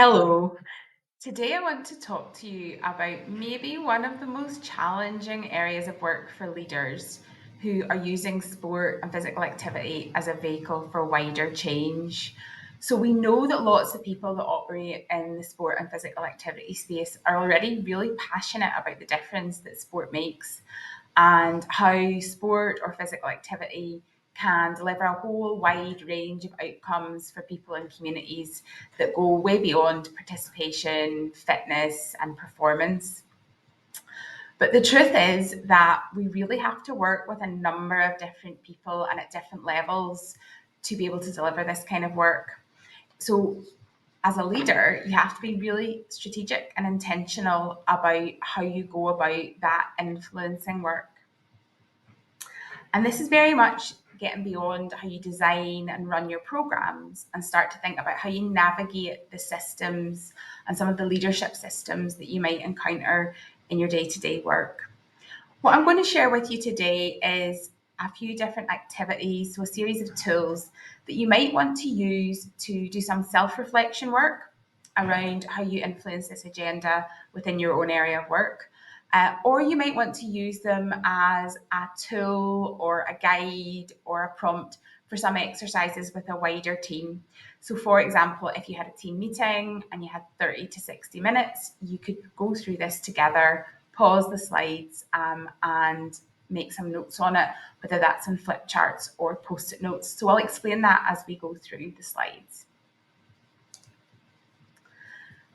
Hello. Today I want to talk to you about maybe one of the most challenging areas of work for leaders who are using sport and physical activity as a vehicle for wider change. So we know that lots of people that operate in the sport and physical activity space are already really passionate about the difference that sport makes and how sport or physical activity can deliver a whole wide range of outcomes for people and communities that go way beyond participation, fitness, and performance. But the truth is that we really have to work with a number of different people and at different levels to be able to deliver this kind of work. So, as a leader, you have to be really strategic and intentional about how you go about that influencing work. And this is very much getting beyond how you design and run your programs and start to think about how you navigate the systems and some of the leadership systems that you might encounter in your day to day work. What I'm going to share with you today is a few different activities, so a series of tools that you might want to use to do some self reflection work around how you influence this agenda within your own area of work. Or you might want to use them as a tool or a guide or a prompt for some exercises with a wider team. So, for example, if you had a team meeting and you had 30 to 60 minutes, you could go through this together, pause the slides, and make some notes on it, whether that's on flip charts or post it notes. So, I'll explain that as we go through the slides.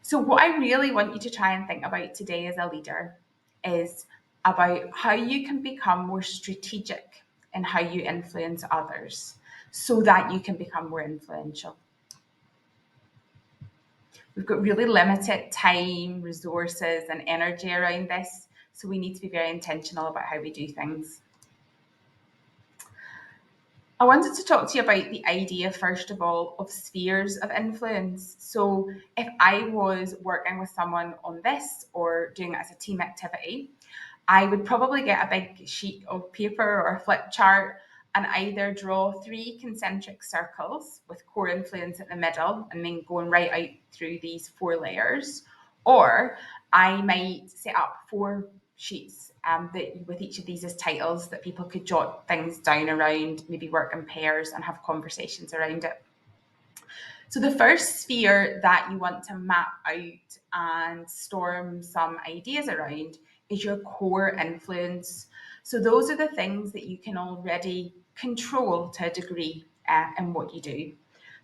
So, what I really want you to try and think about today as a leader is about how you can become more strategic in how you influence others so that you can become more influential. We've got really limited time, resources, and energy around this, so we need to be very intentional about how we do things. I wanted to talk to you about the idea, first of all, of spheres of influence. So, if I was working with someone on this or doing it as a team activity, I would probably get a big sheet of paper or a flip chart and either draw three concentric circles with core influence at the middle and then going right out through these four layers, or I might set up four sheets that with each of these as titles that people could jot things down around, maybe work in pairs and have conversations around it. So the first sphere that you want to map out and storm some ideas around is your core influence. So those are the things that you can already control to a degree in what you do.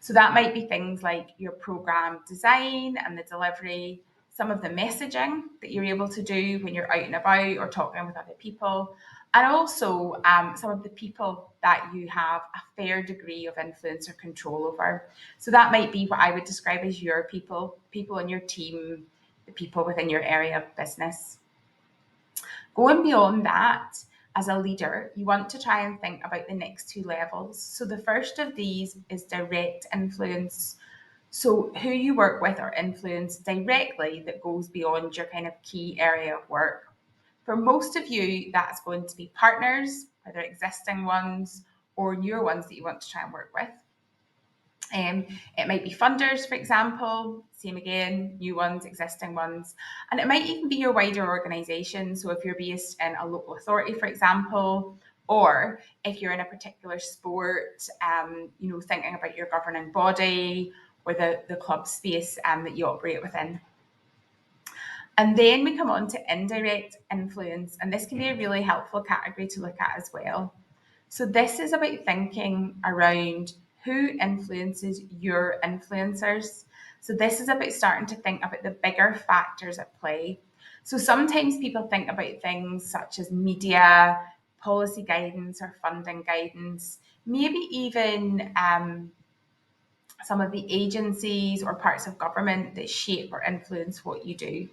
So that might be things like your program design and the delivery, some of the messaging that you're able to do when you're out and about or talking with other people, and also some of the people that you have a fair degree of influence or control over. So that might be what I would describe as your people, people in your team, the people within your area of business. Going beyond that, as a leader, you want to try and think about the next two levels. So the first of these is direct influence. So who you work with or influence directly that goes beyond your kind of key area of work. For most of you, that's going to be partners, whether existing ones or newer ones that you want to try and work with. It might be funders, for example, same again, new ones, existing ones. And it might even be your wider organisation. So if you're based in a local authority, for example, or if you're in a particular sport, thinking about your governing body or the club space that you operate within. And then we come on to indirect influence, and this can be a really helpful category to look at as well. So this is about thinking around who influences your influencers. So this is about starting to think about the bigger factors at play. So sometimes people think about things such as media, policy guidance, or funding guidance, maybe even some of the agencies or parts of government that shape or influence what you do.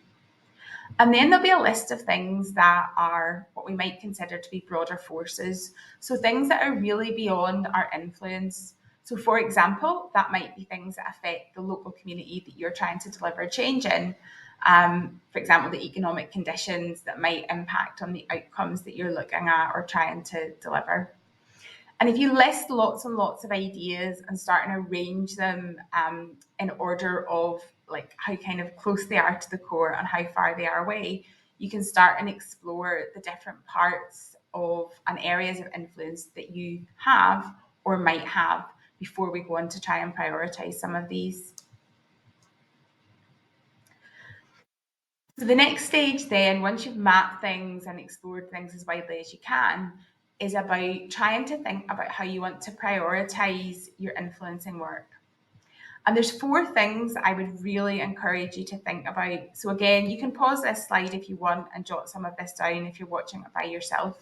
And then there'll be a list of things that are what we might consider to be broader forces. So things that are really beyond our influence. So, for example, that might be things that affect the local community that you're trying to deliver change in. For example, the economic conditions that might impact on the outcomes that you're looking at or trying to deliver. And if you list lots and lots of ideas and start and arrange them in order of like how kind of close they are to the core and how far they are away, you can start and explore the different parts of and areas of influence that you have or might have before we go on to try and prioritize some of these. So the next stage then, once you've mapped things and explored things as widely as you can, is about trying to think about how you want to prioritize your influencing work. And there's 4 things I would really encourage you to think about. So again, you can pause this slide if you want and jot some of this down if you're watching it by yourself.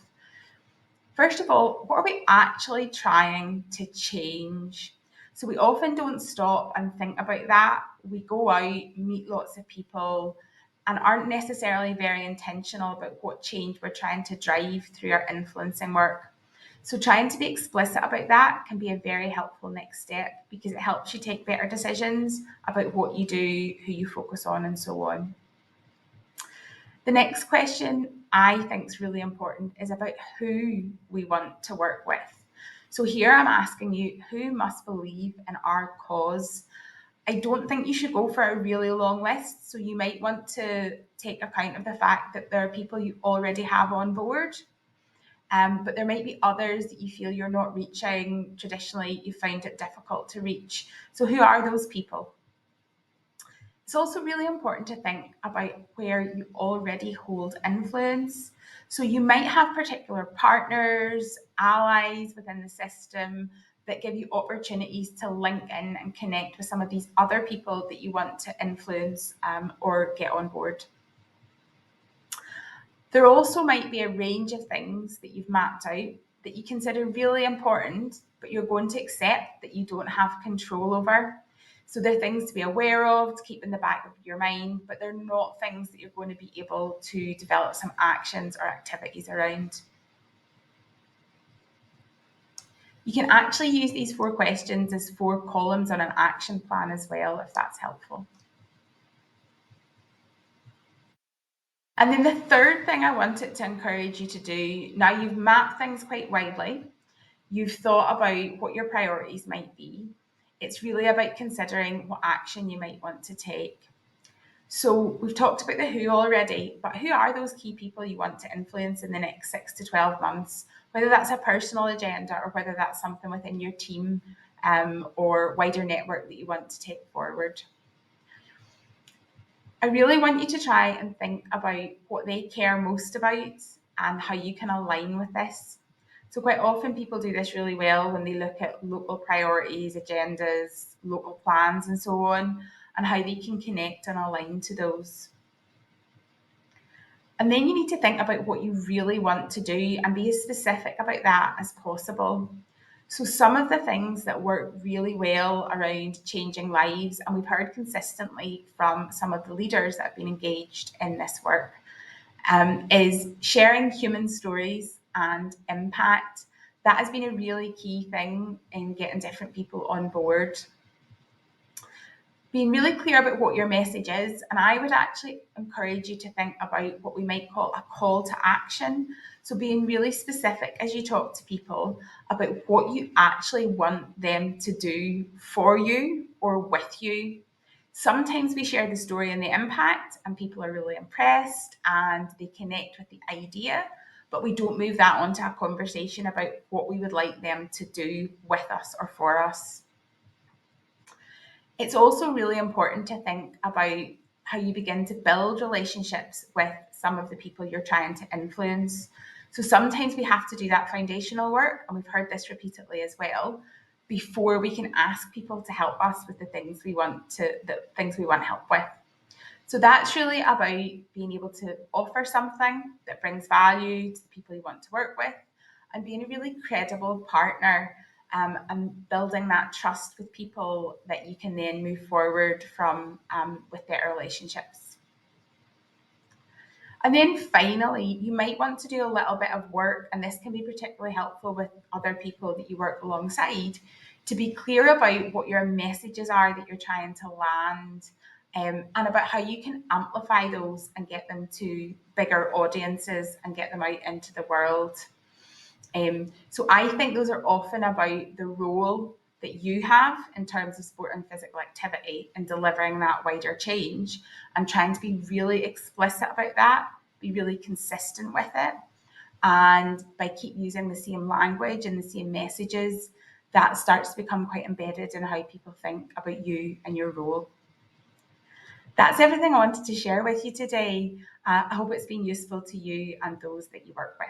First of all, what are we actually trying to change? So we often don't stop and think about that. We go out, meet lots of people, and aren't necessarily very intentional about what change we're trying to drive through our influencing work. So trying to be explicit about that can be a very helpful next step because it helps you take better decisions about what you do, who you focus on, and so on. The next question I think is really important is about who we want to work with. So here I'm asking you, who must believe in our cause? I don't think you should go for a really long list. So you might want to take account of the fact that there are people you already have on board. But there might be others that you feel you're not reaching. Traditionally, you find it difficult to reach. So who are those people? It's also really important to think about where you already hold influence. So you might have particular partners, allies within the system that give you opportunities to link in and connect with some of these other people that you want to influence or get on board. There also might be a range of things that you've mapped out that you consider really important, but you're going to accept that you don't have control over. So they're things to be aware of, to keep in the back of your mind, but they're not things that you're going to be able to develop some actions or activities around. You can actually use these 4 questions as 4 columns on an action plan as well, if that's helpful. And then the third thing I wanted to encourage you to do, now you've mapped things quite widely, you've thought about what your priorities might be. It's really about considering what action you might want to take. So we've talked about the who already, but who are those key people you want to influence in the next 6 to 12 months? Whether that's a personal agenda or whether that's something within your team or wider network that you want to take forward. I really want you to try and think about what they care most about and how you can align with this. So quite often people do this really well when they look at local priorities, agendas, local plans and so on, and how they can connect and align to those. And then you need to think about what you really want to do and be as specific about that as possible. So some of the things that work really well around changing lives, and we've heard consistently from some of the leaders that have been engaged in this work, is sharing human stories and impact. That has been a really key thing in getting different people on board. Being really clear about what your message is, and I would actually encourage you to think about what we might call a call to action. So being really specific as you talk to people about what you actually want them to do for you or with you. Sometimes we share the story and the impact and people are really impressed and they connect with the idea, but we don't move that onto a conversation about what we would like them to do with us or for us. It's also really important to think about how you begin to build relationships with some of the people you're trying to influence. So sometimes we have to do that foundational work, and we've heard this repeatedly as well, before we can ask people to help us with the things we want help with. So that's really about being able to offer something that brings value to the people you want to work with and being a really credible partner and building that trust with people that you can then move forward from with their relationships. And then finally, you might want to do a little bit of work, and this can be particularly helpful with other people that you work alongside, to be clear about what your messages are that you're trying to land and about how you can amplify those and get them to bigger audiences and get them out into the world. So I think those are often about the role that you have in terms of sport and physical activity and delivering that wider change, and trying to be really explicit about that, be really consistent with it. And by keep using the same language and the same messages, that starts to become quite embedded in how people think about you and your role. That's everything I wanted to share with you today. I hope it's been useful to you and those that you work with.